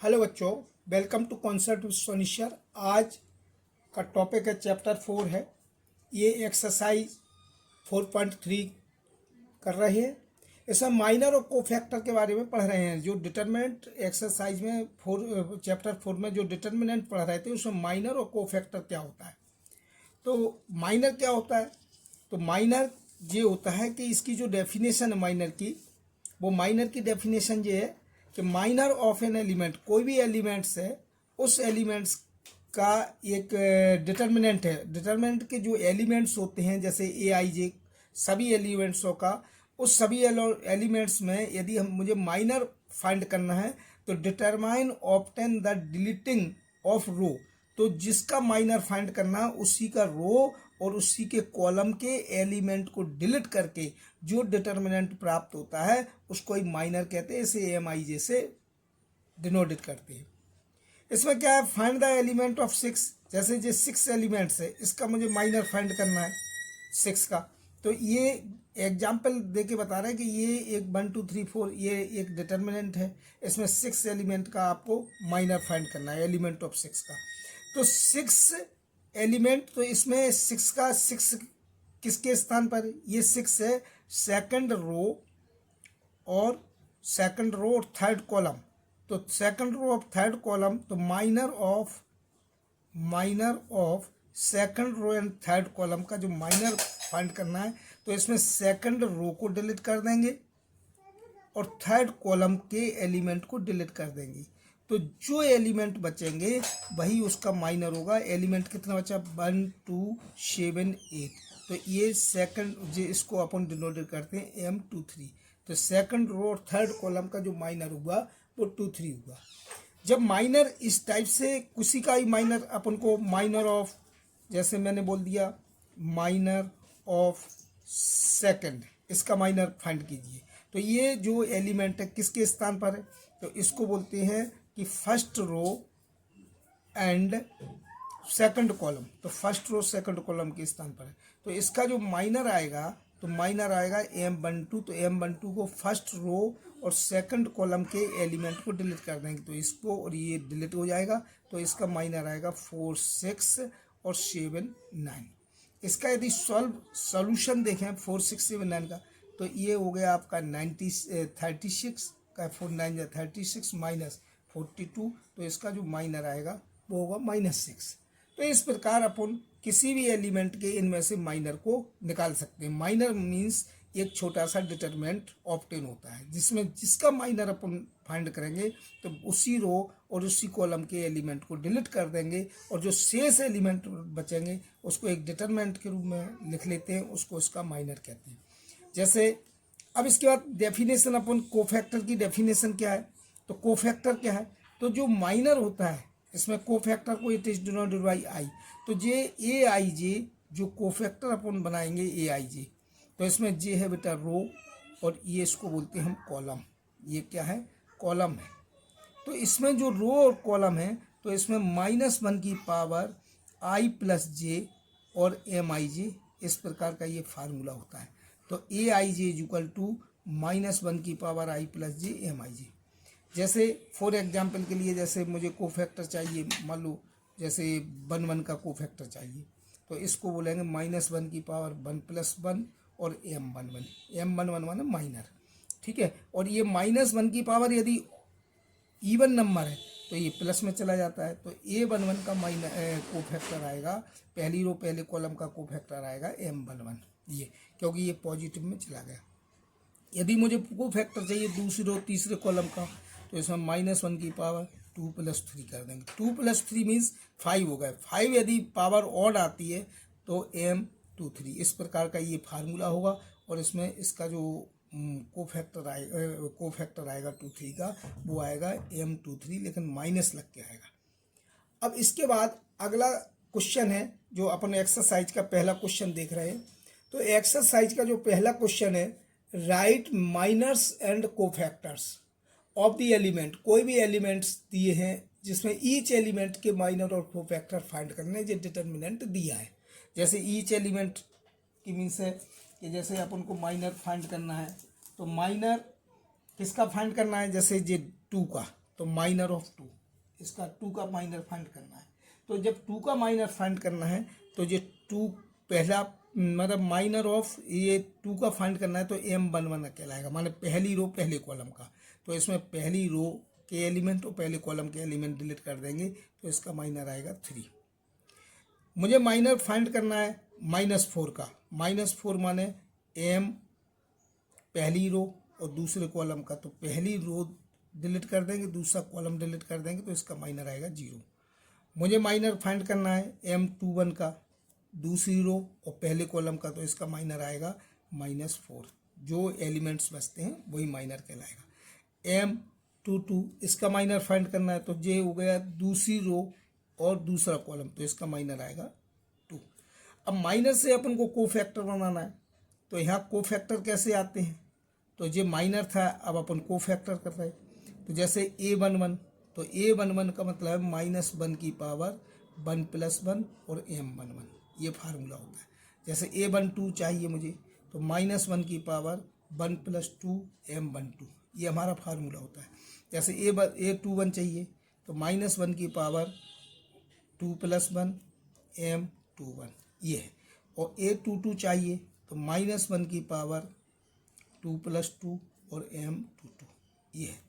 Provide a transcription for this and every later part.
Hello बच्चों, welcome to concept with सोनिशर। आज का टॉपिक है चैप्टर 4 है। ये एक्सरसाइज 4.3 कर रहे हैं। इसमें माइनर और कोफैक्टर के बारे में पढ़ रहे हैं। जो डिटरमिनेंट एक्सरसाइज में चैप्टर 4 में जो डिटरमिनेंट पढ़ रहे थे उसमें माइनर और कोफैक्टर क्या होता है। तो माइनर क्या होता है? तो माइनर ये होता है कि इसकी जो डेफिनेशन है माइनर की, वो माइनर की डेफिनेशन ये है कि माइनर ऑफ एन एलिमेंट, कोई भी एलिमेंट्स है उस एलिमेंट्स का एक डिटरमिनेंट है। डिटरमिनेंट के जो एलिमेंट्स होते हैं जैसे ए आई जे, सभी एलिमेंट्सों का, उस सभी एलिमेंट्स में यदि हम मुझे माइनर फाइंड करना है तो determine obtain the deleting of row. तो जिसका माइनर फाइंड करना उसी का रो और उसी के कॉलम के एलिमेंट को डिलीट करके जो डिटरमिनेंट प्राप्त होता है उसको ही माइनर कहते हैं। इसे एम आई जे से डिनोटेड करते हैं। इसमें क्या है, फाइंड द एलिमेंट ऑफ 6। जैसे जो 6 एलिमेंट्स है इसका मुझे माइनर फाइंड करना है 6 का। तो ये एग्जाम्पल दे के बता रहे हैं कि ये एक 1 2 3 4 ये एक डिटर्मिनेंट है। इसमें 6 एलिमेंट का आपको माइनर फाइंड करना है, एलिमेंट ऑफ 6 का। तो 6 एलिमेंट, तो इसमें 6 का 6 किसके स्थान पर? ये 6 है सेकंड रो और थर्ड कॉलम। तो second row of third column, तो minor of second row and third column का जो माइनर फाइंड करना है तो इसमें सेकंड रो को डिलीट कर देंगे और थर्ड कॉलम के एलिमेंट को डिलीट कर देंगे। तो जो एलिमेंट बचेंगे वही उसका माइनर होगा। एलिमेंट कितना बचा? 1 2 7 8। तो ये सेकंड, जो इसको अपन डिनोट करते हैं M23। तो सेकंड रो और थर्ड कॉलम का जो माइनर होगा वो 2 3 होगा। जब माइनर इस टाइप से किसी का ही माइनर अपन को माइनर ऑफ, जैसे मैंने बोल दिया माइनर ऑफ सेकंड, इसका माइनर फाइंड कीजिए। तो ये जो एलिमेंट है किसके स्थान पर है? तो इसको बोलते हैं कि first row and second column. तो फर्स्ट रो सेकंड कॉलम के स्थान पर है। तो इसका जो माइनर आएगा तो माइनर आएगा M12। तो M12 को फर्स्ट रो और सेकंड कॉलम के एलिमेंट को डिलीट कर देंगे तो इसको, और ये डिलीट हो जाएगा। तो इसका माइनर आएगा 4 6 और 7 9। इसका यदि सॉल्यूशन देखें 4 6 7 9 का, तो ये हो गया आपका 36 का 4 9 36 माइनस 42। तो इसका जो माइनर आएगा वो होगा -6। तो इस प्रकार अपन किसी भी एलिमेंट के इनमें से माइनर को निकाल सकते हैं। माइनर मीन्स एक छोटा सा डिटरमिनेंट ऑब्टेन होता है जिसमें जिसका माइनर अपन फाइंड करेंगे तो उसी रो और उसी कॉलम के एलिमेंट को डिलीट कर देंगे और जो शेष एलिमेंट बचेंगे उसको एक डिटरमिनेंट के रूप में लिख लेते हैं, उसको इसका माइनर कहते हैं। जैसे अब इसके बाद डेफिनेशन, अपन कोफैक्टर की डेफिनेशन क्या है? तो कोफैक्टर क्या है? तो जो माइनर होता है इसमें कोफैक्टर को it is denoted by I. तो जे ए आई जे जो कोफैक्टर अपन बनाएंगे ए आई जे, तो इसमें जे है बेटा रो और ये इसको बोलते हैं हम कॉलम। ये क्या है? कॉलम है। तो इसमें जो रो और कॉलम है तो इसमें -1 की पावर आई प्लस जे और एम आई जे, इस प्रकार का ये फार्मूला होता है। तो ए आई जे इज इक्वल टू -1 की पावर आई प्लस जे एम आई जे। जैसे फॉर एग्जाम्पल के लिए, जैसे मुझे कोफैक्टर चाहिए, मान लो जैसे 1 1 का कोफैक्टर चाहिए, तो इसको बोलेंगे -1 की पावर 1 + 1 और M11 माने माइनर, ठीक है। और ये -1 की पावर यदि इवन नंबर है तो ये प्लस में चला जाता है। तो A11 का कोफैक्टर आएगा, पहली रो पहले कॉलम का कोफैक्टर आएगा M11, ये क्योंकि ये पॉजिटिव में चला गया। यदि मुझे कोफैक्टर चाहिए दूसरी रो तीसरे कॉलम का, तो इसमें -1 की पावर 2 + 3 कर देंगे। 2 + 3 मीन्स 5 हो गए। 5 यदि पावर ऑड आती है तो M23, इस प्रकार का ये फार्मूला होगा। और इसमें इसका जो कोफैक्टर आएगा 2 3 का, वो आएगा M23, लेकिन माइनस लग के आएगा। अब इसके बाद अगला क्वेश्चन है जो अपन एक्सरसाइज का पहला क्वेश्चन देख रहे हैं। तो एक्सरसाइज का जो पहला क्वेश्चन है, write minors and cofactors of the element. कोई भी एलिमेंट्स दिए हैं जिसमें ईच एलिमेंट के माइनर और कोफैक्टर फाइंड करने जो डिटर्मिनेंट दिया है। जैसे ईच एलिमेंट की मीन्स है कि जैसे अपन को माइनर फाइंड करना है तो माइनर किसका फाइंड करना है? जैसे जे 2 का, तो माइनर ऑफ 2, इसका 2 का माइनर फाइंड करना है। तो जब 2 का माइनर फाइंड करना है तो ये 2 पहला मतलब माइनर ऑफ ये 2 का फाइंड करना है तो M11 कहलाएगा, माने पहली रो पहले कॉलम का। तो इसमें पहली रो के एलिमेंट और पहले कॉलम के एलिमेंट डिलीट कर देंगे तो इसका माइनर आएगा 3। मुझे माइनर फाइंड करना है -4 का। -4 माने M पहली रो और दूसरे कॉलम का, तो पहली रो डिलीट कर देंगे, दूसरा कॉलम डिलीट कर देंगे तो इसका माइनर आएगा 0। मुझे माइनर फाइंड करना है M21 का, दूसरी रो और पहले कॉलम का, तो इसका माइनर आएगा -4। जो एलिमेंट्स बचते हैं वही माइनर कहलाएगा। M22 इसका माइनर फाइंड करना है तो ये हो गया दूसरी रो और दूसरा कॉलम, तो इसका माइनर आएगा 2। अब माइनर से अपन को कोफैक्टर बनाना है, तो यहाँ कोफैक्टर कैसे आते हैं, तो ये माइनर था, अब अपन कोफैक्टर कर रहे हैं। तो जैसे A11, तो A11 का मतलब है -1 की पावर 1 + 1 और M11, ये फार्मूला होता है। जैसे A12 चाहिए मुझे, तो -1 की पावर 1 + 2 M12, ये हमारा फार्मूला होता है। जैसे A21 चाहिए तो -1 की पावर 2 + 1 M21, ये है। और A22 चाहिए तो -1 की पावर 2 + 2 और M22, ये है।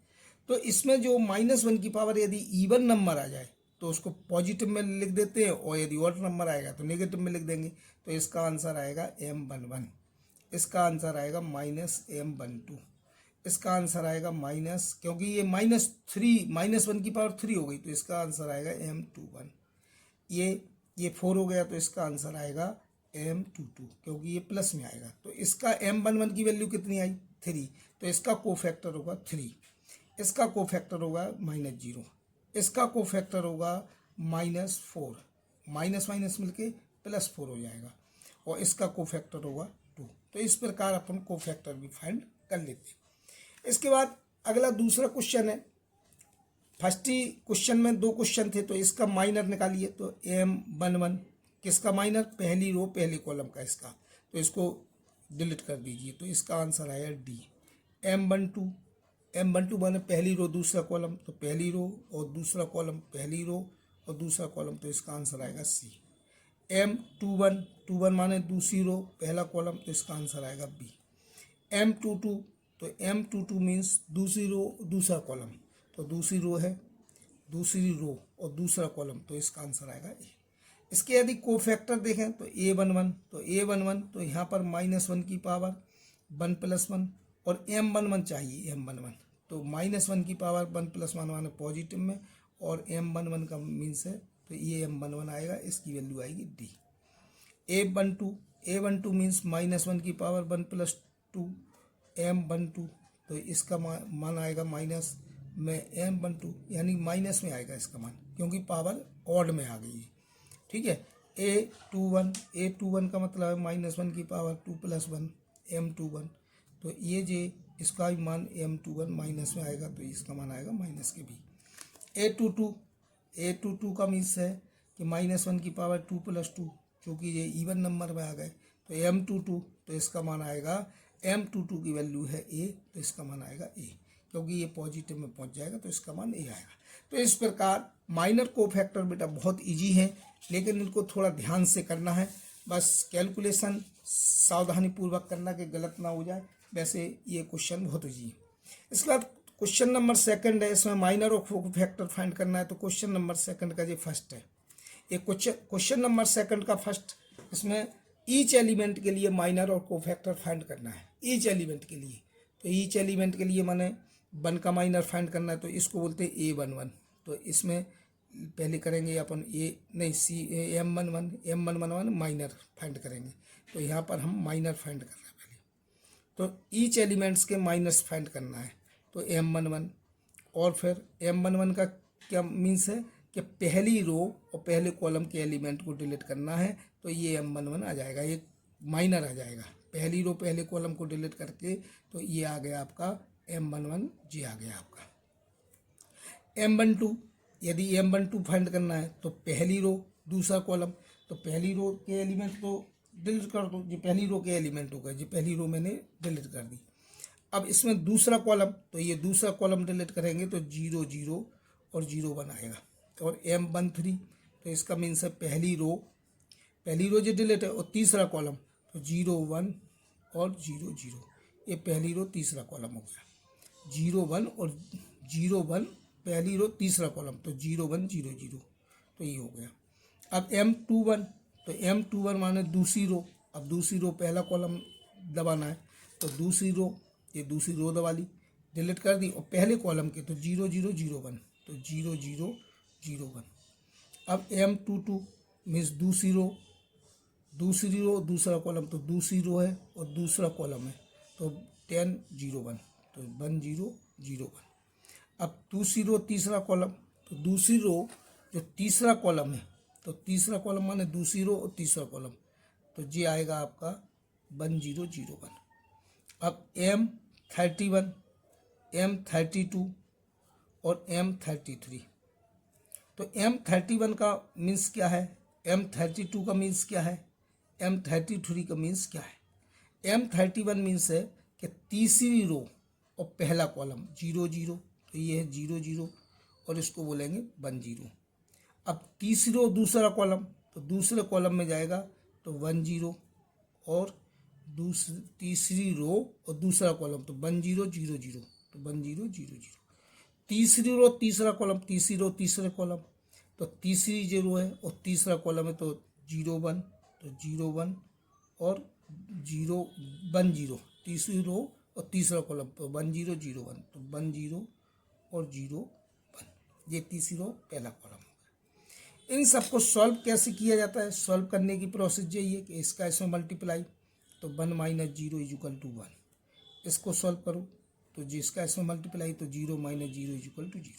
तो इसमें जो -1 की पावर यदि इवन नंबर आ जाए तो उसको पॉजिटिव में लिख देते हैं, और यदि ऑड नंबर आएगा तो नेगेटिव में लिख देंगे। तो इसका आंसर आएगा M11, इसका आंसर आएगा -M12, इसका आंसर आएगा माइनस, क्योंकि ये -1 की पावर 3 हो गई, तो इसका आंसर आएगा M21। ये 4 हो गया तो इसका आंसर आएगा M22, क्योंकि ये प्लस में आएगा। तो इसका M11 की वैल्यू कितनी आई 3, तो इसका कोफैक्टर होगा 3, इसका कोफैक्टर होगा -0, इसका कोफैक्टर होगा -4, माइनस माइनस मिलके +4 हो जाएगा, और इसका कोफैक्टर होगा 2। तो इस प्रकार अपन कोफैक्टर भी फाइंड कर लेते हैं। इसके बाद अगला दूसरा क्वेश्चन है। फर्स्ट ही क्वेश्चन में 2 क्वेश्चन थे, तो इसका माइनर निकालिए। तो M11 किसका माइनर, पहली रो पहले कॉलम का इसका, तो इसको डिलीट कर दीजिए, तो इसका आंसर आया D। M12 माने पहली रो दूसरा कॉलम, तो पहली रो और दूसरा कॉलम, पहली रो और दूसरा कॉलम, तो इसका आंसर आएगा C। M21 माने दूसरी रो पहला कॉलम, तो इसका आंसर आएगा B। M22, तो M22 मीन्स दूसरी रो दूसरा कॉलम, तो दूसरी रो है, दूसरी रो और दूसरा कॉलम, तो इसका आंसर आएगा A। इसके यदि कोफैक्टर देखें तो A11, तो A11 तो यहाँ पर -1 की पावर 1 + 1 और M11 चाहिए, M11 तो -1 की पावर 1 + 1 माने पॉजिटिव में, और M11 का मीन्स है, तो ये M11 आएगा, इसकी वैल्यू आएगी D। A12 मीन्स -1 की पावर 1 + 2 M12, तो इसका मान आएगा माइनस में M12, यानी माइनस में आएगा इसका मान, क्योंकि पावर ऑड में आ गई है। ठीक है। A21 का मतलब है -1 की पावर 2 + 1 M21, तो ये जे इसका भी मान M21 माइनस में आएगा, तो इसका मान आएगा माइनस के भी। A22 का मीन्स है कि -1 की पावर 2 + 2, क्योंकि ये इवन नंबर में आ गए, तो M22, तो इसका मान आएगा M22 की वैल्यू है A, तो इसका मान आएगा A, क्योंकि ये पॉजिटिव में पहुंच जाएगा, तो इसका मान A आएगा। तो इस प्रकार माइनर कोफैक्टर बेटा बहुत इजी है, लेकिन इनको थोड़ा ध्यान से करना है, बस कैलकुलेशन सावधानी पूर्वक करना कि गलत ना हो जाए। वैसे ये क्वेश्चन बहुत इजी है। इसके बाद क्वेश्चन नंबर 2 है, इसमें माइनर और कोफैक्टर फाइंड करना है। तो क्वेश्चन नंबर 2 का ये फर्स्ट है, ये क्वेश्चन नंबर 2 का फर्स्ट, इसमें ईच एलिमेंट के लिए माइनर और कोफैक्टर फाइंड करना है, ईच एलिमेंट के लिए। तो ईच एलिमेंट के लिए माने 1 का माइनर फाइंड करना है, तो इसको बोलते हैं A11। तो इसमें पहले करेंगे अपन M11 माइनर फाइंड करेंगे, तो यहाँ पर हम माइनर फाइंड कर रहे हैं पहले। तो ईच एलिमेंट्स के माइनस फाइंड करना है, तो M11, और फिर M11 का क्या मीन्स है कि पहली रो और पहले कॉलम के एलिमेंट को डिलीट करना है, तो ये M11 आ जाएगा, ये माइनर आ जाएगा। पहली रो पहले कॉलम को डिलीट करके, तो ये आ गया आपका M11, जी आ गया आपका। M12, यदि M12 फाइंड करना है तो पहली रो दूसरा कॉलम, तो पहली रो के एलिमेंट तो डिलीट कर दो, जो पहली रो के एलिमेंट हो गए, जो पहली रो मैंने डिलीट कर दी। अब इसमें दूसरा कॉलम, तो ये दूसरा कॉलम डिलीट करेंगे तो 0 0 और 0 1 आएगा। और M13 तो इसका मीन्स है पहली रो जो डिलीट है, और तीसरा कॉलम तो 0 1 और 0 0, ये पहली रो तीसरा कॉलम हो गया। 0 1 और 0 1 पहली रो तीसरा कॉलम, तो 0 1 0 0, तो ये हो गया। अब M21 तो M21 माने दूसरी रो। अब दूसरी रो पहला कॉलम दबाना है, तो दूसरी रो, ये दूसरी रो दबा ली, डिलीट कर दी, और पहले कॉलम के तो 0 0 0 1, तो 0 0 0 1। अब M22 मीन्स दूसरी रो दूसरा कॉलम, तो दूसरी रो है और दूसरा कॉलम है, तो 10 0 1, तो 1 0 0 1। अब दूसरी रो तीसरा कॉलम, तो दूसरी रो जो तीसरा कॉलम है, तो तीसरा कॉलम माने दूसरी रो और तीसरा कॉलम, तो ये आएगा आपका 1 0 0 1। अब M31 M32 और M33, तो M31 का मीन्स क्या है, M32 का मीन्स क्या है, M33 का मीन्स क्या है। M31 मीन्स है कि तीसरी रो और पहला कॉलम 0 0, तो ये है 0 0 और इसको बोलेंगे 1 0। अब तीसरी रो दूसरा कॉलम, तो दूसरे कॉलम में जाएगा तो 1 0, और तीसरी रो और दूसरा कॉलम तो 1 0 0 0, तो 1 0 0 0। तीसरी रो तीसरा कॉलम, तीसरी रो तीसरे कॉलम, तो तीसरी जो रो है और तीसरा कॉलम है, तो 0 1, तो 0 1 और 0 1 0, तीसरी रो और तीसरा कॉलम, तो 1 0 0 1, तो 1 0 और 0 1, ये तीसरी रो पहला कॉलम हो गया। इन सबको सॉल्व कैसे किया जाता है, सॉल्व करने की प्रोसेस यही है कि इसका इसमें मल्टीप्लाई, तो 1 - 0 = 1। इसको सॉल्व करो तो जिसका इसमें मल्टीप्लाई, तो 0 - 0 = 0।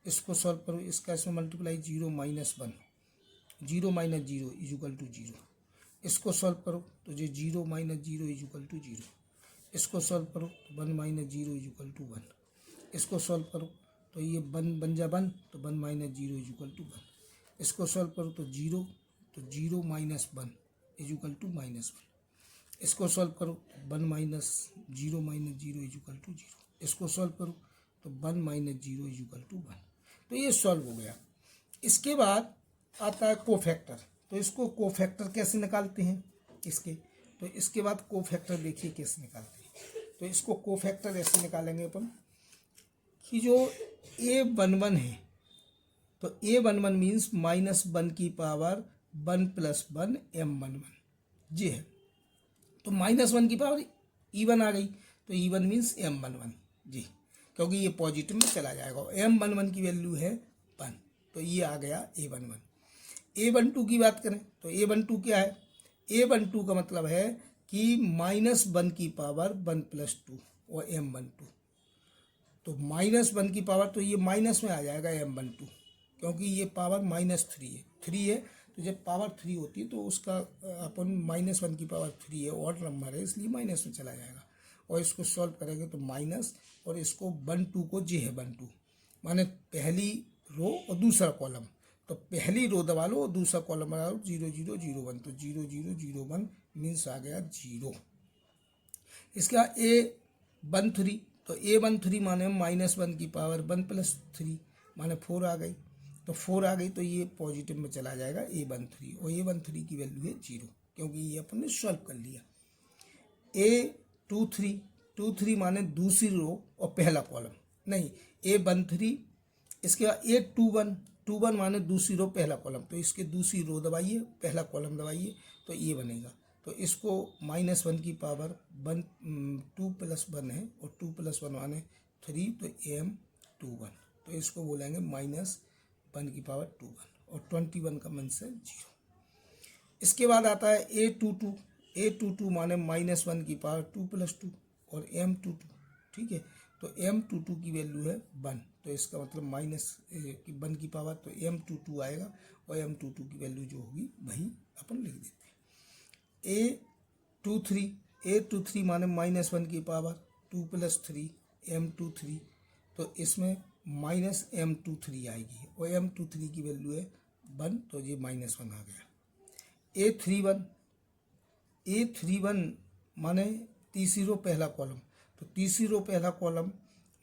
इसको सॉल्व करो, इसका इसमें मल्टीप्लाई 0 - 1, 0 - 0 = 0। इसको सॉल्व करो तो ये 0 - 0 = 0। इसको सॉल्व करो तो 1 - 0 = 1। इसको सॉल्व करो तो ये 1 बन जा 1, तो 1 - 0 = 1। इसको सॉल्व करो तो 0, तो 0 - 1 = -1। इसको सॉल्व करो तो 1 - 0 - 0 = 0। इसको सॉल्व करो तो 1 - 0 = 1। तो ये सॉल्व हो गया। इसके बाद आता है कोफैक्टर। तो इसको कोफैक्टर कैसे निकालते हैं इसके, तो इसके बाद कोफैक्टर देखिए कैसे निकालते हैं। तो इसको कोफैक्टर ऐसे निकालेंगे अपन कि जो A11 है, तो A11 मीन्स -1 की पावर 1 + 1 M11 जी है। तो -1 की पावर E1 आ गई, तो E1 मीन्स M11 जी, क्योंकि ये पॉजिटिव में चला जाएगा। M11 की वैल्यू है 1, तो ये आ गया A11। A12 की बात करें तो A12 क्या है, A12 का मतलब है कि -1 की पावर 1 + 2 और M12, तो -1 की पावर, तो ये माइनस में आ जाएगा M12, क्योंकि ये पावर -3 है, तो जब पावर 3 होती है तो उसका अपन -1 की पावर 3 है, ऑड नंबर है, इसलिए माइनस में चला जाएगा। और इसको सॉल्व करेंगे तो माइनस, और इसको 1 2 को जे है 1 2 माने पहली रो और दूसरा कॉलम, तो पहली रो दबा लो और दूसरा कॉलम बना लो 0 0 0 1, तो 0 0 0 1 मीन्स आ गया 0। इसका A13, तो A13 माने -1 की पावर 1 + 3 माने 4 आ गई, तो 4 आ गई, तो ये पॉजिटिव में चला जाएगा A13, और A13 की वैल्यू है 0, क्योंकि ये अपन ने सॉल्व कर लिया। A23 माने दूसरी रो और पहला कॉलम, नहीं A13। इसके बाद A21 माने दूसरी रो पहला कॉलम, तो इसके दूसरी रो दबाइए, पहला कॉलम दबाइए, तो ये बनेगा। तो इसको -1 की पावर 2 + 1 है, और 2 + 1 माने 3, तो M21, तो इसको बोलेंगे -1 की पावर 21, और 21 का मीन्स है 0। इसके बाद आता है A22 माने -1 की पावर 2 + 2 और M22, ठीक है। तो M22 की वैल्यू है 1, तो इसका मतलब -1 की पावर, तो M22 आएगा, और M22 की वैल्यू जो होगी वही अपन लिख देते हैं। A23 माने -1 की पावर 2 + 3 M23, तो इसमें -M23 आएगी, और M23 की वैल्यू है 1, तो ये -1 आ गया। A31 माने तीसरी रो पहला कॉलम, तो तीसरी रो पहला कॉलम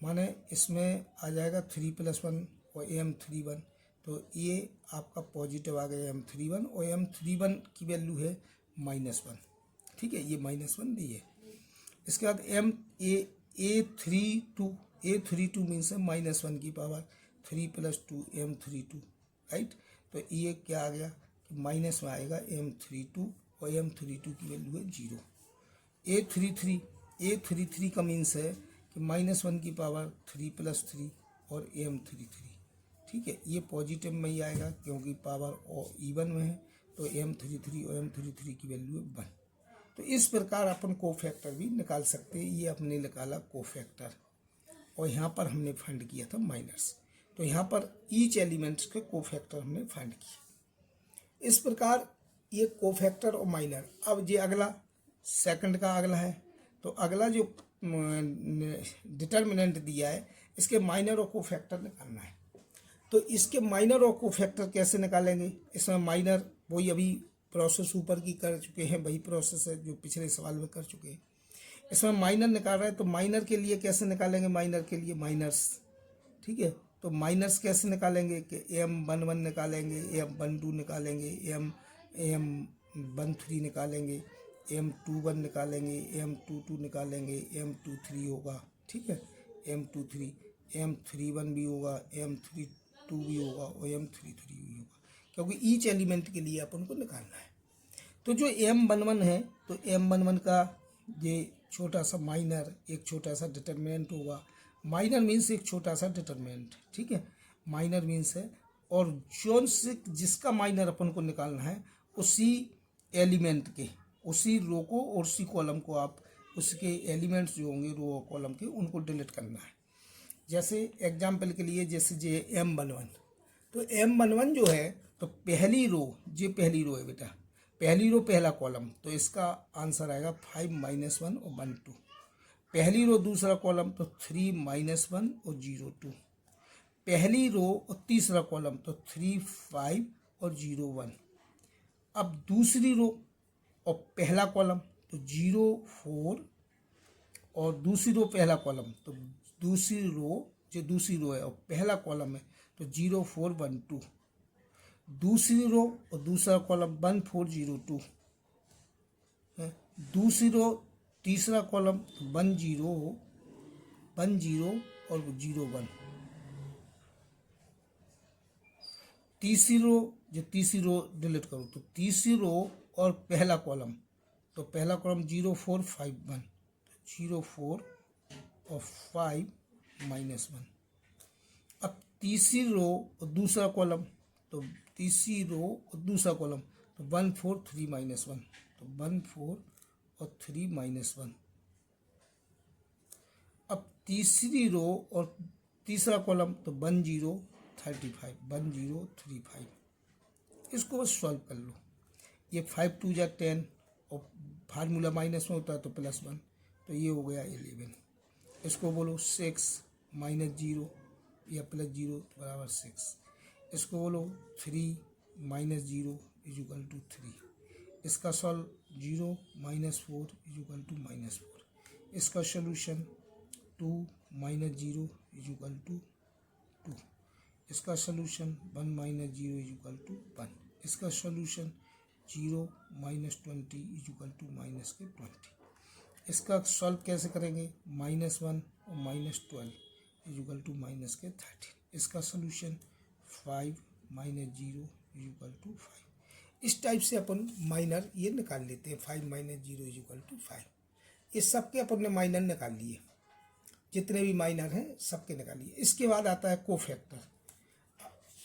माने इसमें आ जाएगा 3+1 और M31, तो ये आपका पॉजिटिव आ गया M31 और M31 की वैल्यू है -1, ठीक है, ये -1 दी है। इसके बाद A32 मीन्स है -1 की पावर 3+2 M32, राइट। तो ये क्या आ गया कि माइनस में आएगा M32 और M32 की वैल्यू है 0। A33 का मीन्स है कि -1 की पावर 3+3 और M33, ठीक है, ये पॉजिटिव में ही आएगा क्योंकि पावर और इवन में है, तो M33 और M33 की वैल्यू है 1। तो इस प्रकार अपन कोफैक्टर भी निकाल सकते हैं। ये अपने निकाला कोफैक्टर और यहाँ पर हमने फाइंड किया था माइनस, तो यहाँ पर ईच एलिमेंट्स के कोफैक्टर हमने फाइंड किए। इस प्रकार ये कोफैक्टर और माइनर। अब ये अगला सेकंड का अगला है, तो अगला जो डिटर्मिनेंट दिया है इसके माइनर और कोफैक्टर निकालना है। तो इसके माइनर और कोफैक्टर कैसे निकालेंगे? इसमें माइनर वही अभी प्रोसेस ऊपर की कर चुके हैं, वही प्रोसेस है जो पिछले सवाल में कर चुके हैं। इसमें माइनर निकाल रहे हैं, तो माइनर के लिए कैसे निकालेंगे? माइनर के लिए माइनर्स, ठीक है, तो माइनर्स कैसे निकालेंगे कि M11 निकालेंगे, M12 निकालेंगे, M13 निकालेंगे, M21 निकालेंगे, M22 निकालेंगे, M23 होगा, ठीक है, M23, M31 भी होगा, M32 भी होगा और M33 भी होगा, क्योंकि ईच एलिमेंट के लिए अपन को निकालना है। तो जो M11 है, तो M11 का ये छोटा सा माइनर एक छोटा सा डिटर्मिनेंट होगा। माइनर मीन्स एक छोटा सा डिटर्मिनेंट, ठीक है, माइनर मीन्स है, और जोन से जिसका माइनर अपन को निकालना है उसी एलिमेंट के, उसी रो को और उसी कॉलम को, आप उसके एलिमेंट्स जो होंगे रो और कॉलम के, उनको डिलीट करना है। जैसे एग्जाम्पल के लिए जैसे जे M11, तो M11 जो है, तो पहली रो, ये पहली रो है बेटा, पहली रो पहला कॉलम, तो इसका आंसर आएगा 5 -1 और 1 2। पहली रो दूसरा कॉलम, तो 3 -1 और 0 2। पहली रो और तीसरा कॉलम, तो 3 5 और 0 1। अब दूसरी रो और पहला कॉलम, तो 0 4, और दूसरी रो पहला कॉलम, तो दूसरी रो जो दूसरी रो है और पहला कॉलम है, तो 0 4 1 2। दूसरी रो और दूसरा कॉलम 1 4 0 2 है। दूसरी रो तीसरा कॉलम 1 0 1 0 और 0 1। तीसरी रो, जो तीसरी रो डिलीट करो, तो तीसरी रो और पहला कॉलम, तो पहला कॉलम 0 4 5 1, 0 4 और 5 -1। अब तीसरी रो और दूसरा कॉलम, तो तीसरी रो और दूसरा कॉलम, तो 1 4 3 -1, तो 1 4 और 3 -1। अब तीसरी रो और तीसरा कॉलम, तो 1 0 35 1 0 3 5। इसको बस सॉल्व कर लो। ये 5 2 = 10 और फार्मूला माइनस में होता है तो +1, तो ये हो गया 11। इसको बोलो 6 -0 या +0 बराबर 6। इसको बोलो 3 -0 = 3। इसका सॉल्व 0 -4 = -4। इसका सोल्यूशन 2 -0 = 2। इसका सोल्यूशन 1 -0 = 1। इसका सोल्यूशन 0 -20 = -20। इसका सॉल्व कैसे करेंगे? -1 और -12 = -13। इसका सोल्यूशन 5 -0 = 5। इस टाइप से अपन माइनर ये निकाल लेते हैं। 5 -0 = 5। ये सबके अपन ने माइनर निकाल लिए, जितने भी माइनर हैं सबके निकालिए। इसके बाद आता है कोफैक्टर।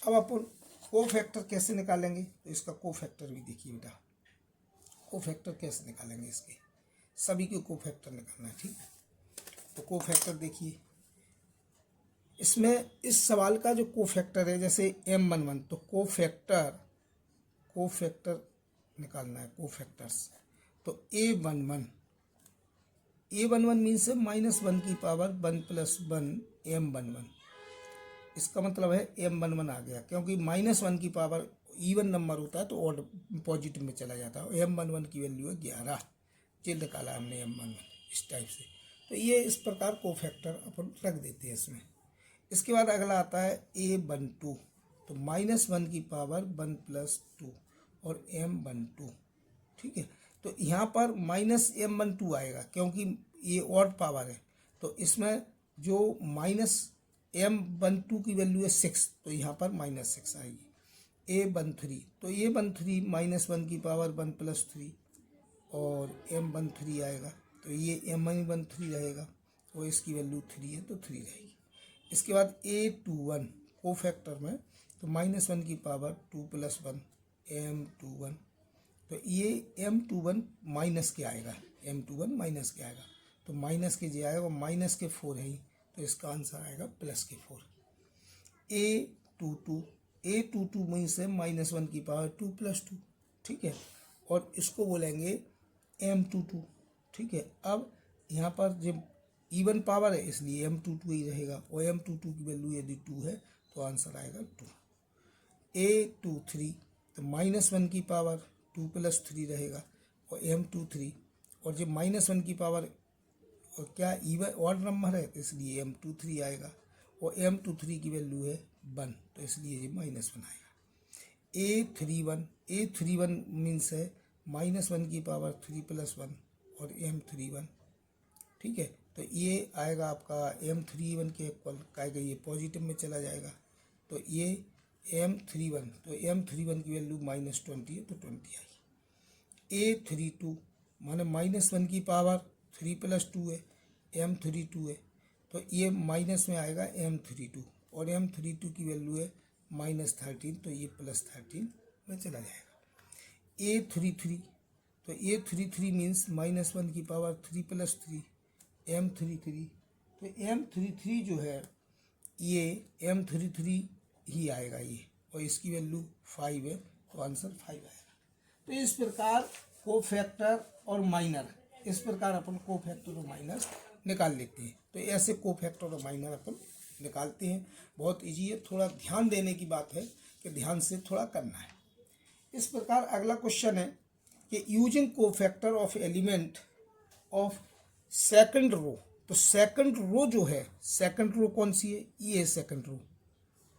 अब अपन कोफैक्टर कैसे निकालेंगे? तो इसका कोफैक्टर भी देखिए बेटा, कोफैक्टर कैसे निकालेंगे? इसके सभी के कोफैक्टर निकालना है, ठीक है। तो कोफैक्टर देखिए, इसमें इस सवाल का जो कोफैक्टर है, जैसे M11, तो कोफैक्टर निकालना है, कोफैक्टर्स। तो A11 मीन्स है -1 की पावर 1 + 1 M11। इसका मतलब है M11 आ गया, क्योंकि -1 की पावर इवन नंबर होता है तो ऑड पॉजिटिव में चला जाता है। M11 की वैल्यू है 11। ये निकाला हमने M11 इस टाइप से। तो तो ये इस प्रकार कोफैक्टर अपन रख देते हैं इसमें। इसके बाद अगला आता है A12, तो -1 की पावर 1 + 2 और M12, ठीक है। तो यहाँ पर -M12 आएगा क्योंकि ये ऑड पावर है, तो इसमें जो -M12 की वैल्यू है 6, तो यहाँ पर -6 आएगी। A13, तो A13 -1 की पावर 1 + 3 और M13 आएगा, तो ये M13 रहेगा और इसकी वैल्यू 3 है तो 3 रहेगी। इसके बाद A21 कोफैक्टर में, तो -1 की पावर 2 + 1 M21, तो ये M21 माइनस के आएगा, M21 माइनस के आएगा, तो माइनस के जो आएगा वो माइनस के 4 है ही, तो इसका आंसर आएगा +4। A22 मीन्स है -1 की पावर 2 + 2, ठीक है, और इसको बोलेंगे M22, ठीक है। अब यहाँ पर जब इवन पावर है इसलिए M22 ही रहेगा, और M22 की वैल्यू यदि 2 है तो आंसर आएगा 2। A23, तो -1 की पावर 2 + 3 रहेगा, और M23, और जब -1 की पावर और क्या इवन ऑड नंबर है इसलिए M23 आएगा, और M23 की वैल्यू है 1, तो इसलिए ये -1 आएगा। A31 मीन्स है -1 की पावर 3 + 1 और M31, ठीक है, तो ये आएगा आपका M31 के इक्वल आएगा, ये पॉजिटिव में चला जाएगा, तो ये M31, तो M31 की वैल्यू -20 है तो 20 आई। A32 माने -1 की पावर 3 + 2 है, M32 है, तो ये माइनस में आएगा M32, और M32 की वैल्यू है -13, तो ये +13 में चला जाएगा। A33, तो A33 मीन्स -1 की पावर 3 + 3 M33, तो M33 जो है ये M33 ही आएगा ये, और इसकी वैल्यू 5 है तो आंसर 5 आएगा। तो इस प्रकार कोफैक्टर और माइनर, इस प्रकार अपन कोफैक्टर और माइनर निकाल लेते हैं। तो ऐसे कोफैक्टर और माइनर अपन निकालते हैं, बहुत इजी है, थोड़ा ध्यान देने की बात है कि ध्यान से थोड़ा करना है। इस प्रकार अगला क्वेश्चन है कि using cofactor of element of second row, तो सेकंड रो जो है, सेकंड रो कौन सी है, ये है सेकंड रो,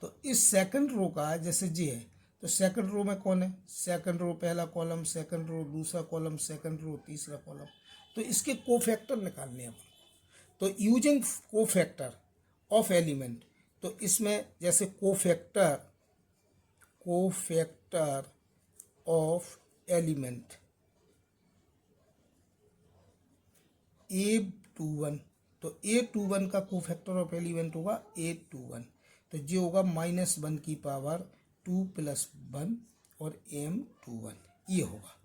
तो इस सेकंड रो का जैसे जे है, तो सेकंड रो में कौन है, सेकंड रो पहला कॉलम, सेकंड रो दूसरा कॉलम, सेकंड रो तीसरा कॉलम, तो इसके कोफैक्टर निकालने हैं अपन। तो यूजिंग कोफैक्टर ऑफ एलिमेंट, तो इसमें जैसे कोफैक्टर ऑफ एलिमेंट A21, तो A21 का कोफैक्टर ऑफ एलिमेंट होगा A21, तो जो होगा -1 की पावर 2 + 1 और M21 ये होगा।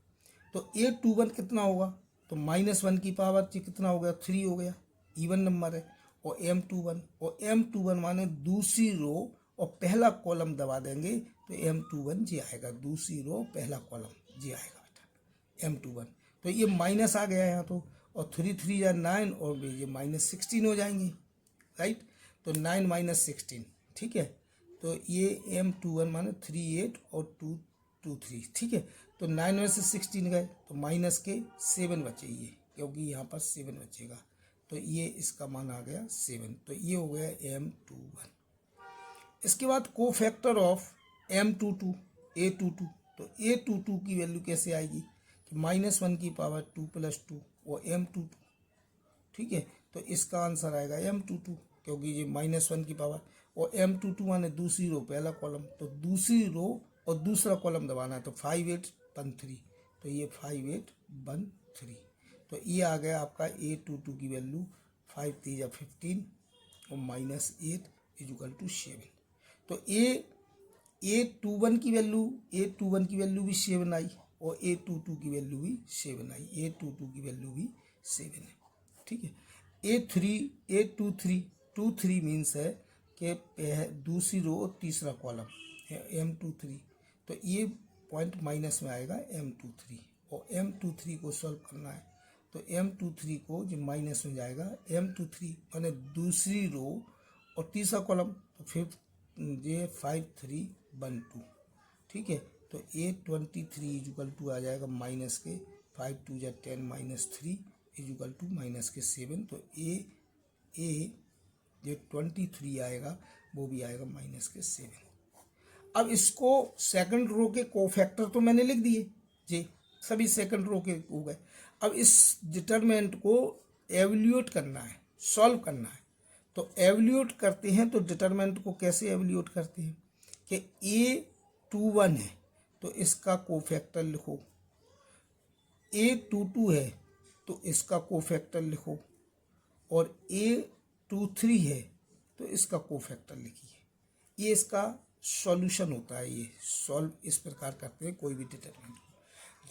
तो A21 कितना होगा, तो -1 की पावर से कितना हो गया, 3 हो गया, इवन नंबर है, और M21 माने दूसरी रो और पहला कॉलम दबा देंगे तो M21 जी आएगा, दूसरी रो पहला कॉलम जी आएगा बेटा M21। तो ये माइनस आ गया यहाँ तो, और 3 3 या 9 और ये -16 हो जाएंगे, राइट, तो 9 - 16, ठीक है, तो ये M21 माने 3 8 और 2 2 3, ठीक है, तो 9 में से 16 गए तो माइनस के 7 बचे ये, क्योंकि यहाँ पर 7 बचेगा, तो ये इसका मान आ गया 7, तो ये हो गया M21। इसके बाद कोफैक्टर ऑफ M22 A22, तो A22 की वैल्यू कैसे आएगी कि -1 की पावर 2 + 2 और M22, ठीक है, तो इसका आंसर आएगा M22, क्योंकि ये -1 की पावर और M22 माने दूसरी रो पहला कॉलम, तो दूसरी रो और दूसरा कॉलम दबाना है, तो 5 8 1 3, तो ये 5 8 1 3, तो ये आ गया आपका A22 की वैल्यू 5 3 15 और -8 = 7। तो A21 की वैल्यू भी 7 आई, और A22 की वैल्यू भी 7 आई, A22 की वैल्यू भी 7 है, ठीक है। A23 मीन्स है कि दूसरी रो और तीसरा कॉलम है M23, तो ये पॉइंट माइनस में आएगा M23, और M23 को सॉल्व करना है, तो M23 को जो माइनस में जाएगा M23 माने दूसरी रो और तीसरा कॉलम, तो फिर ये 5 3 1 2, ठीक है, तो A23 = आ जाएगा माइनस के 5 2 10 -3 इजुकल टू माइनस के 7, तो ए जो 23 आएगा वो भी आएगा माइनस के 7। अब इसको सेकंड रो के कोफैक्टर तो मैंने लिख दिए जी, सभी सेकंड रो के हो गए। अब इस डिटरमिनेंट को एवल्यूएट करना है, सॉल्व करना है। तो एवल्यूएट करते हैं तो डिटरमिनेंट को कैसे एवल्यूएट करते हैं कि A21 है तो इसका कोफैक्टर लिखो, A22 है तो इसका कोफैक्टर लिखो, और A23 है तो इसका कोफैक्टर लिखिए। ये इसका सॉल्यूशन होता है। ये सॉल्व इस प्रकार करते हैं कोई भी डिटरमिनेंट,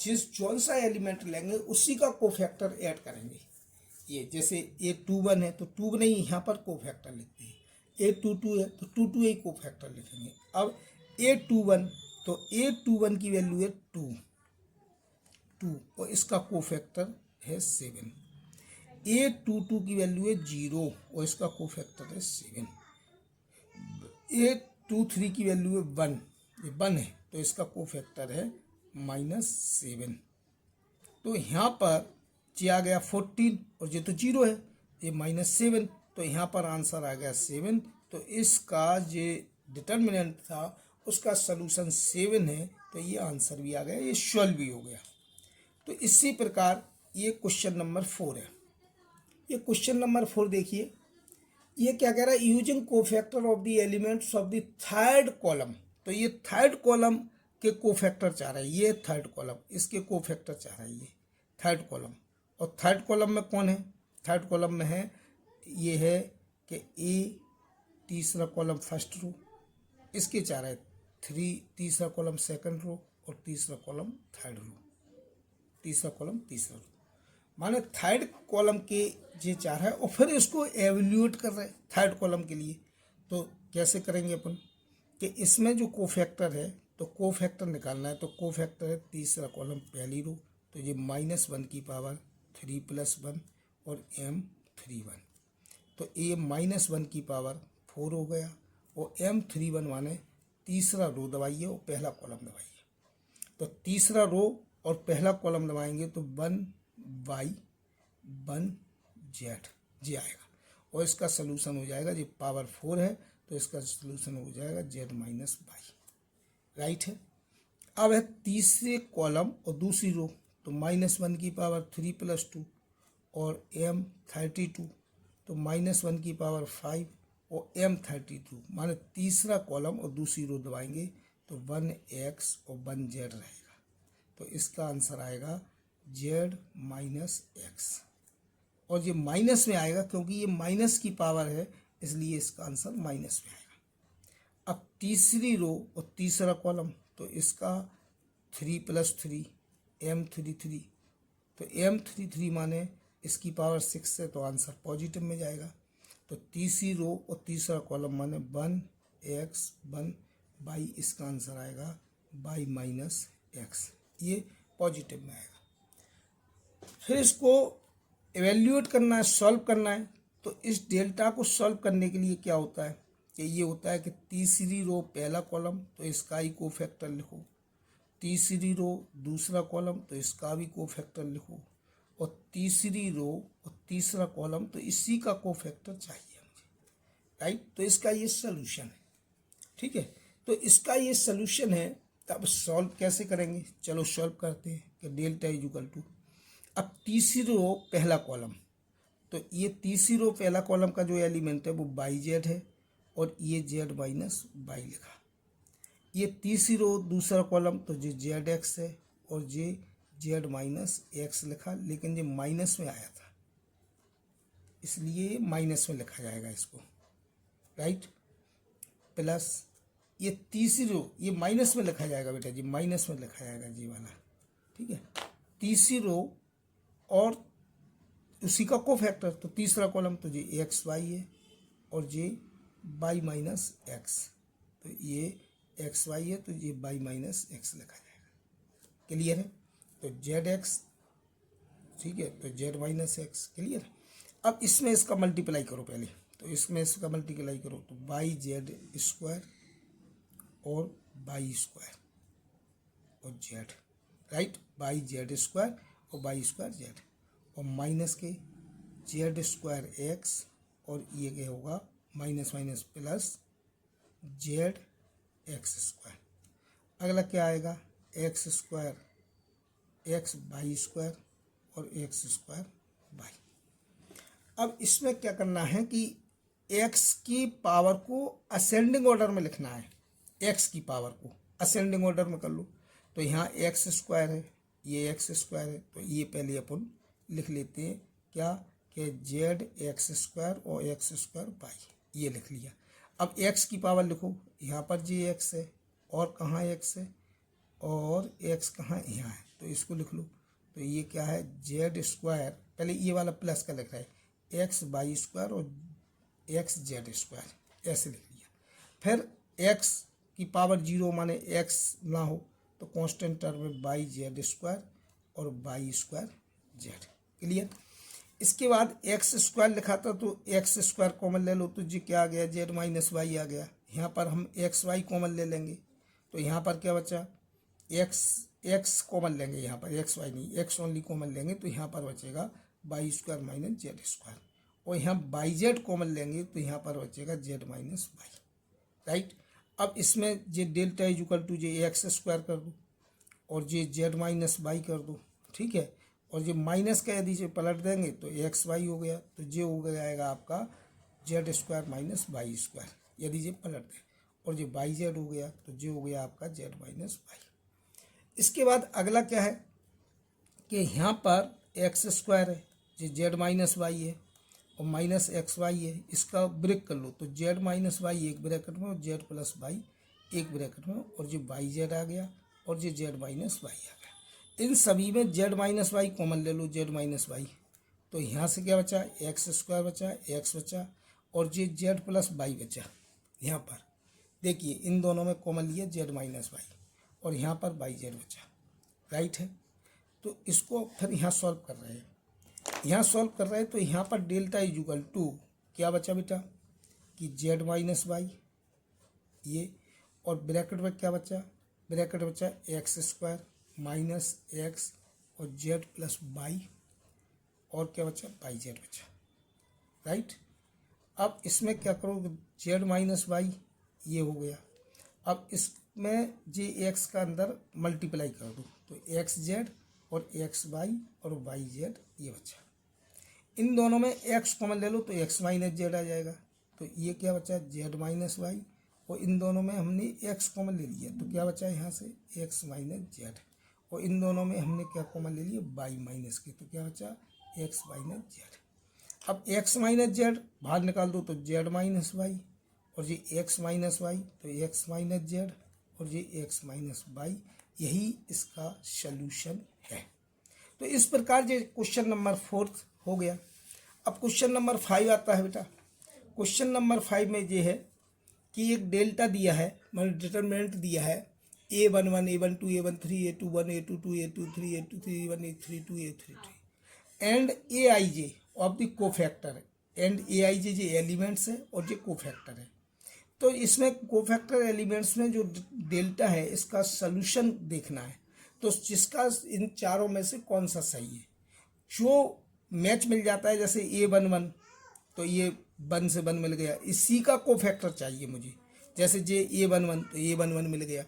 जिस जौन सा एलिमेंट लेंगे उसी का कोफैक्टर ऐड करेंगे। ये जैसे A21 है तो 2 नहीं, यहाँ पर कोफैक्टर लिखते हैं। A22 है तो 22 ही कोफैक्टर लिखेंगे। अब A21, तो A21 की वैल्यू है 2 और इसका कोफैक्टर है 7। A22 की वैल्यू है 0 और इसका कोफैक्टर है 7। A23 की वैल्यू है 1, ये 1 है तो इसका कोफैक्टर है -7। तो यहाँ पर ये आ गया 14 और ये तो 0 है, ये -7, तो यहाँ पर आंसर आ गया 7। तो इसका जो डिटर्मिनेंट था उसका सलूशन 7 है, तो ये आंसर भी आ गया, ये सॉल्व भी हो गया। तो इसी प्रकार ये क्वेश्चन नंबर 4 है। ये क्वेश्चन नंबर 4 देखिए, ये क्या कह रहा है, using cofactor of the elements of the third column. तो ये थर्ड कॉलम के कोफैक्टर चाह रहा है, ये थर्ड कॉलम, इसके कोफैक्टर चाह रहा है ये थर्ड कॉलम। और थर्ड कॉलम में कौन है, थर्ड कॉलम में है ये है कि ए, तीसरा कॉलम फर्स्ट रो, इसके चाह रहा है 3, तीसरा कॉलम सेकंड रो और तीसरा कॉलम थर्ड रो, तीसरा कॉलम तीसरा रो, माने थर्ड कॉलम के ये चाह रहा है और फिर इसको एवल्यूएट कर रहे हैं थर्ड कॉलम के लिए। तो कैसे करेंगे अपन कि इसमें जो कोफैक्टर है तो कोफैक्टर निकालना है, तो कोफैक्टर है तीसरा कॉलम पहली रो, तो ये -1 की पावर 3 + 1 और M31, तो ये -1 की पावर 4 हो गया और M31 माने तीसरा रो दबाइए और पहला कॉलम दबाइए। तो तीसरा रो और पहला कॉलम दबाएंगे तो 1/1Z जी आएगा और इसका सलूशन हो जाएगा, ये पावर 4 है तो इसका सलूशन हो जाएगा Z - y, राइट है। अब है तीसरे कॉलम और दूसरी रो, तो -1 की पावर 3 + 2 और M32, तो -1 की पावर 5 और M32, माने तीसरा कॉलम और दूसरी रो दबाएंगे तो 1x और 1z रहेगा, तो इसका आंसर आएगा Z - x। और ये माइनस में आएगा क्योंकि ये माइनस की पावर है, इसलिए इसका आंसर माइनस में आएगा। अब तीसरी रो और तीसरा कॉलम, तो इसका 3 + 3 M33, तो M33 माने इसकी पावर 6 है तो आंसर पॉजिटिव में जाएगा। तो तीसरी रो और तीसरा कॉलम माने 1x 1y, इसका आंसर आएगा y - x, ये पॉजिटिव में आएगा। फिर इसको एवेल्यूएट करना है, सॉल्व करना है। तो इस डेल्टा को सॉल्व करने के लिए क्या होता है कि ये होता है कि तीसरी रो पहला कॉलम तो इसका ही कोफैक्टर लिखो, तीसरी रो दूसरा कॉलम तो इसका भी कोफैक्टर लिखो, और तीसरी रो और तीसरा कॉलम तो इसी का कोफैक्टर चाहिए मुझे, राइट। तो इसका ये सलूशन है, ठीक है। तो इसका ये सलूशन है। तब सॉल्व कैसे करेंगे, चलो सॉल्व करते हैं कि डेल्टा इक्वल टू, अब तीसरी रो पहला कॉलम, तो ये तीसरी रो पहला कॉलम का जो एलिमेंट है वो YZ है और ये Z - y लिखा। ये तीसरी रो दूसरा कॉलम तो ये ZX है और ये Z - x लिखा, लेकिन ये माइनस में आया था इसलिए माइनस में लिखा जाएगा इसको, राइट। प्लस ये तीसरी रो, ये माइनस में लिखा जाएगा बेटा जी, माइनस में लिखा जाएगा जी वाला, ठीक है। तीसरी रो और उसी का कोफैक्टर, तो तीसरा कॉलम तो जी XY है और ये y - x, तो ये XY है तो ये y - x लिखा जाएगा, क्लियर है। तो ZX, ठीक है, तो Z - x, क्लियर। अब इसमें इसका मल्टीप्लाई करो पहले, तो इसमें इसका मल्टीप्लाई करो तो YZ² और y² और Z, राइट, YZ² और y² Z, और माइनस के जेड स्क्वायर एक्स, और ये क्या होगा minus minus plus Z X square. अगला क्या आएगा X square X Y square और एक्स स्क्वायर वाई। अब इसमें क्या करना है कि एक्स की पावर को असेंडिंग ऑर्डर में लिखना है। एक्स की पावर को असेंडिंग ऑर्डर में कर लो, तो यहाँ एक्स स्क्वायर है, ये एक्स स्क्वायर है, तो ये पहले अपन लिख लेते हैं क्या कि जेड एक्स स्क्वायर और एक्स स्क्वायर वाई, ये लिख लिया। अब एक्स की पावर लिखो, यहाँ पर जी एक्स है और कहाँ एक्स है और एक्स कहाँ यहाँ है, तो इसको लिख लो। तो ये क्या है जेड स्क्वायर, पहले ये वाला प्लस का लिख रहा है एक्स वाई स्क्वायर और एक्स जेड स्क्वायर, ऐसे लिख लिया। फिर एक्स की पावर जीरो माने एक्स ना हो तो कांस्टेंट टर्म में बाई जेड स्क्वायर और बाई स्क्वायर जेड। क्लियर। इसके बाद एक्स स्क्वायर लिखा था तो एक्स स्क्वायर कॉमन ले लो, तो जी क्या आ गया जेड माइनस वाई आ गया। यहाँ पर हम एक्स वाई कॉमन ले लेंगे, तो यहाँ पर क्या बचा एक्स कॉमन लेंगे, यहाँ पर एक्स वाई नहीं एक्स ओनली कॉमन लेंगे, तो यहाँ पर बचेगा Y square minus Z square. और यहाँ बाई जेड कॉमन लेंगे तो यहाँ पर बचेगा जेड माइनस वाई। राइट। अब इसमें J delta is equal to J x square कर दो और जे जेड माइनस वाई कर दो, ठीक है। और जो माइनस का यदि जो पलट देंगे तो एक्स वाई हो गया, तो जे हो जाएगा आपका Z square minus Y square यदि जे पलट दें, और जो वाई जेड हो गया तो जे हो गया आपका जेड माइनस वाई। इसके बाद अगला क्या है कि यहाँ पर एक्स स्क्वायर है, जो जेड माइनस वाई है और माइनस एक्स वाई है, इसका ब्रेक कर लो, तो जेड माइनस वाई एक ब्रैकेट में और जेड प्लस वाई एक ब्रैकेट में, और जो वाई जेड आ गया और जो जेड माइनस वाई आ गया। इन सभी में जेड माइनस वाई कॉमन ले लो, जेड माइनस वाई, तो यहाँ से क्या बचा एक्स स्क्वायर बचा, एक्स बचा और जे जेड प्लस वाई बचा। यहाँ पर देखिए इन दोनों में कॉमन लिया जेड माइनस वाई और यहाँ पर वाई जेड बचा। राइट है। तो इसको फिर यहाँ सॉल्व कर रहे हैं, यहाँ सॉल्व कर रहे हैं, तो यहाँ पर डेल्टा इज इक्वल टू क्या बचा बेटा कि जेड माइनस वाई ये, और ब्रैकेट में क्या बचा, ब्रैकेट बचा एक्स स्क्वायर माइनस एक्स और जेड प्लस वाई, और क्या बचा वाई जेड बचा। राइट। अब इसमें क्या करो जेड माइनस वाई ये हो गया, अब इसमें जे एक्स का अंदर मल्टीप्लाई कर दो, तो एक्स जेड और एक्स वाई और वाई जेड ये बचा। इन दोनों में एक्स कॉमन ले लो तो एक्स माइनस जेड आ जाएगा, तो ये क्या बचा जेड माइनस वाई, और इन दोनों में हमने एक्स कॉमन ले लिया तो क्या बचा यहाँ से एक्स माइनस जेड, और इन दोनों में हमने क्या कॉमन ले लिया वाई माइनस के, तो क्या बचा एक्स माइनस जेड। अब एक्स माइनस जेड बाहर निकाल दो तो जेड माइनस वाई, और ये एक्स माइनस वाई तो एक्स माइनस जेड और ये एक्स माइनस वाई, यही इसका सल्यूशन है। तो इस प्रकार ये क्वेश्चन नंबर 4 हो गया। अब क्वेश्चन नंबर 5 आता है बेटा। क्वेश्चन नंबर 5 में ये है कि एक डेल्टा दिया है, मतलब डिटरमिनेंट दिया है A11 A12 A13 A21 A22 A23 A23 A1 A32 A33 and Aij of the cofactor, and Aij जो एलिमेंट्स है और जो कोफैक्टर है। तो इसमें कोफैक्टर एलिमेंट्स में जो डेल्टा है इसका सॉल्यूशन देखना है, तो जिसका इन चारों में से कौन सा सही है। जो मैच मिल जाता है जैसे A11 तो ये 1 से 1 मिल गया, इसी का कोफैक्टर चाहिए मुझे, जैसे जे A11 तो A11 मिल गया,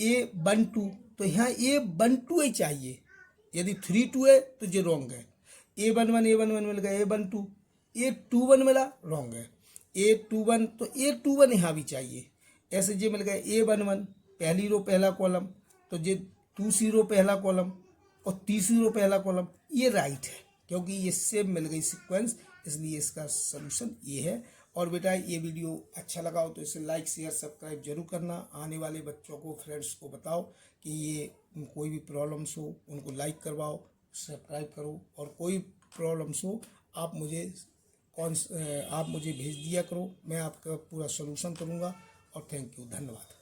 A12 तो यहाँ A12 ही चाहिए, यदि 32 है तो ये रॉन्ग है। A11 मिल गया, A12 A21 मिला रॉन्ग है, A21 तो A21 यहाँ भी चाहिए। ऐसे जे मिल गया A11 पहली रो पहला कॉलम, तो जे दूसरी रो पहला कॉलम और तीसरी रो पहला कॉलम, ये राइट है क्योंकि ये सेम मिल गई सीक्वेंस, इसलिए इसका सलूशन ये है। और बेटा ये वीडियो अच्छा लगा हो तो इसे लाइक शेयर सब्सक्राइब जरूर करना। आने वाले बच्चों को फ्रेंड्स को बताओ कि ये कोई भी प्रॉब्लम्स हो उनको लाइक करवाओ, सब्सक्राइब करो, और कोई प्रॉब्लम्स हो आप मुझे भेज दिया करो, मैं आपका पूरा सलूशन करूँगा। और थैंक यू, धन्यवाद।